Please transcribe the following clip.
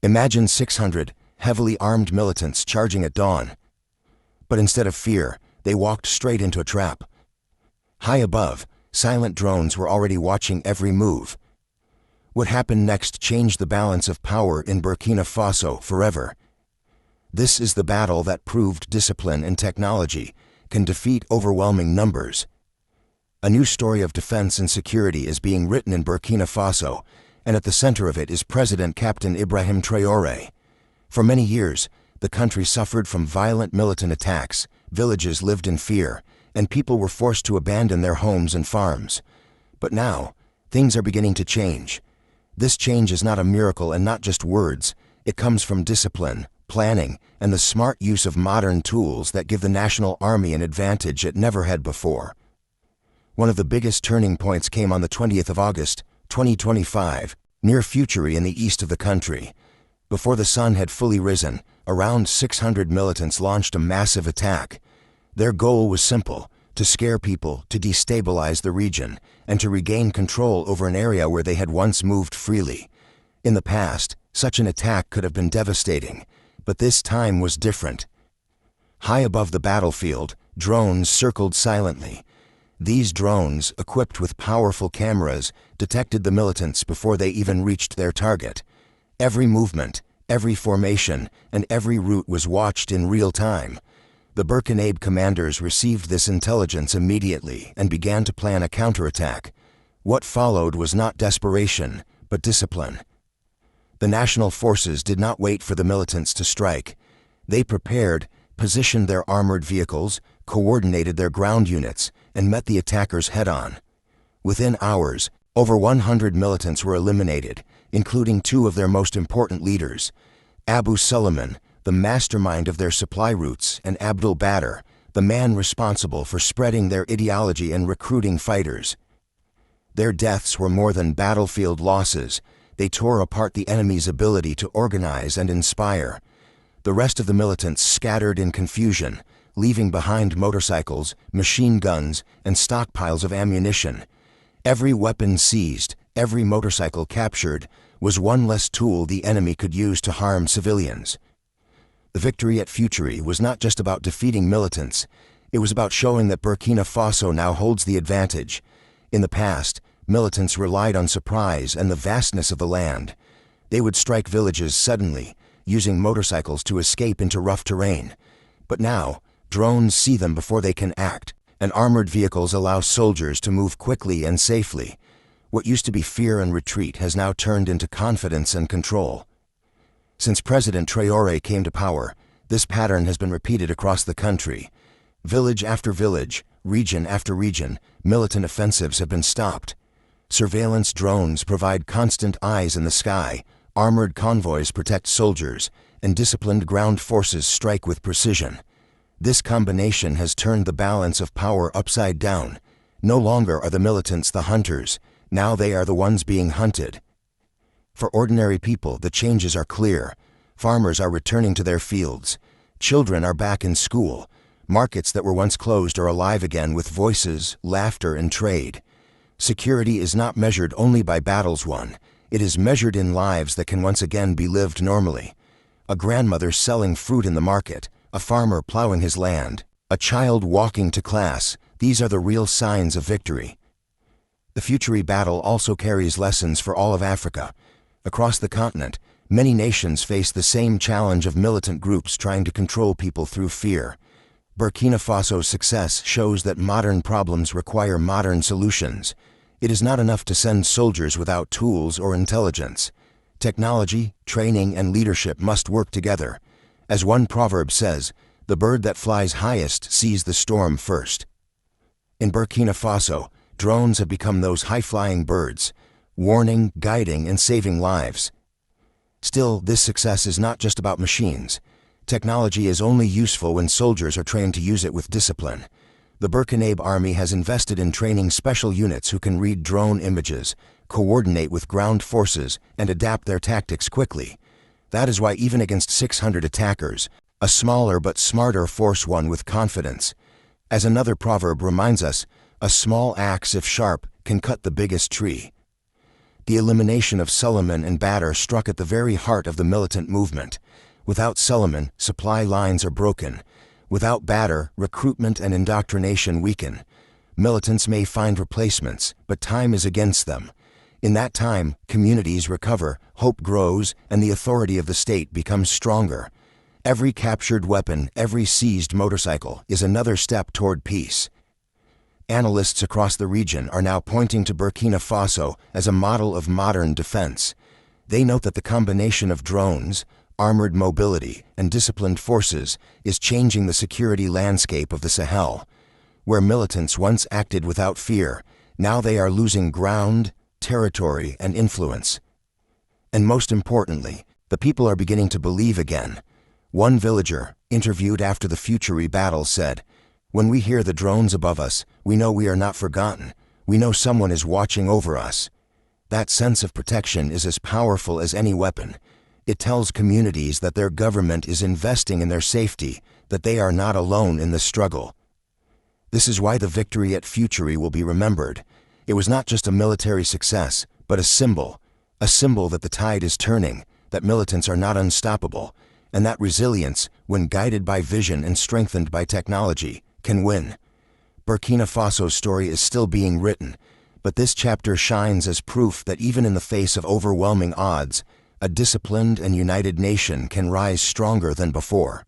Imagine 600 heavily armed militants charging at dawn. But instead of fear, they walked straight into a trap. High above, silent drones were already watching every move. What happened next changed the balance of power in Burkina Faso forever. This is the battle that proved discipline and technology can defeat overwhelming numbers. A new story of defense and security is being written in Burkina Faso, and at the center of it is President Ibrahim Traoré. For many years, the country suffered from violent militant attacks, villages lived in fear, and people were forced to abandon their homes and farms. But now, things are beginning to change. This change is not a miracle and not just words. It comes from discipline, planning, and the smart use of modern tools that give the national army an advantage it never had before. One of the biggest turning points came on the 20th of August, 2025, near Futuri in the east of the country. Before the sun had fully risen, around 600 militants launched a massive attack. Their goal was simple: to scare people, to destabilize the region, and to regain control over an area where they had once moved freely. In the past, such an attack could have been devastating, but this time was different. High above the battlefield, drones circled silently. These drones, equipped with powerful cameras, detected the militants before they even reached their target. Every movement, every formation, and every route was watched in real time. The Burkina commanders received this intelligence immediately and began to plan a counterattack. What followed was not desperation, but discipline. The national forces did not wait for the militants to strike. They prepared, positioned their armored vehicles, coordinated their ground units, and met the attackers head-on. Within hours, over 100 militants were eliminated, including two of their most important leaders, Abu Suleiman, the mastermind of their supply routes, and Abdul Badr, the man responsible for spreading their ideology and recruiting fighters. Their deaths were more than battlefield losses. They tore apart the enemy's ability to organize and inspire. The rest of the militants scattered in confusion, leaving behind motorcycles, machine guns, and stockpiles of ammunition. Every weapon seized, every motorcycle captured, was one less tool the enemy could use to harm civilians. The victory at Futuri was not just about defeating militants. It was about showing that Burkina Faso now holds the advantage. In the past, militants relied on surprise and the vastness of the land. They would strike villages suddenly, using motorcycles to escape into rough terrain. But now, drones see them before they can act, and armored vehicles allow soldiers to move quickly and safely. What used to be fear and retreat has now turned into confidence and control. Since President Traoré came to power, this pattern has been repeated across the country. Village after village, region after region, militant offensives have been stopped. Surveillance drones provide constant eyes in the sky, armored convoys protect soldiers, and disciplined ground forces strike with precision. This combination has turned the balance of power upside down. No longer are the militants the hunters. Now they are the ones being hunted. For ordinary people, the changes are clear. Farmers are returning to their fields. Children are back in school. Markets that were once closed are alive again with voices, laughter, and trade. Security is not measured only by battles won. It is measured in lives that can once again be lived normally. A grandmother selling fruit in the market, a farmer plowing his land, a child walking to class. These are the real signs of victory. The Futuri battle also carries lessons for all of Africa. Across the continent, many nations face the same challenge of militant groups trying to control people through fear. Burkina Faso's success shows that modern problems require modern solutions. It is not enough to send soldiers without tools or intelligence. Technology, training, and leadership must work together. As one proverb says, the bird that flies highest sees the storm first. In Burkina Faso, drones have become those high-flying birds, warning, guiding, and saving lives. Still, this success is not just about machines. Technology is only useful when soldiers are trained to use it with discipline. The Burkina army has invested in training special units who can read drone images, coordinate with ground forces, and adapt their tactics quickly. That is why even against 600 attackers, a smaller but smarter force won with confidence. As another proverb reminds us, a small axe, if sharp, can cut the biggest tree. The elimination of Suleiman and Badr struck at the very heart of the militant movement. Without Suleiman, supply lines are broken. Without Badr, recruitment and indoctrination weaken. Militants may find replacements, but time is against them. In that time, communities recover, hope grows, and the authority of the state becomes stronger. Every captured weapon, every seized motorcycle is another step toward peace. Analysts across the region are now pointing to Burkina Faso as a model of modern defense. They note that the combination of drones, armored mobility, and disciplined forces is changing the security landscape of the Sahel. Where militants once acted without fear, now they are losing ground, territory, and influence. And most importantly, the people are beginning to believe again. One villager, interviewed after the Futuri battle, said, "When we hear the drones above us, we know we are not forgotten. We know someone is watching over us." That sense of protection is as powerful as any weapon. It tells communities that their government is investing in their safety, that they are not alone in the struggle. This is why the victory at Futuri will be remembered. It was not just a military success, but a symbol that the tide is turning, that militants are not unstoppable, and that resilience, when guided by vision and strengthened by technology, can win. Burkina Faso's story is still being written, but this chapter shines as proof that even in the face of overwhelming odds, a disciplined and united nation can rise stronger than before.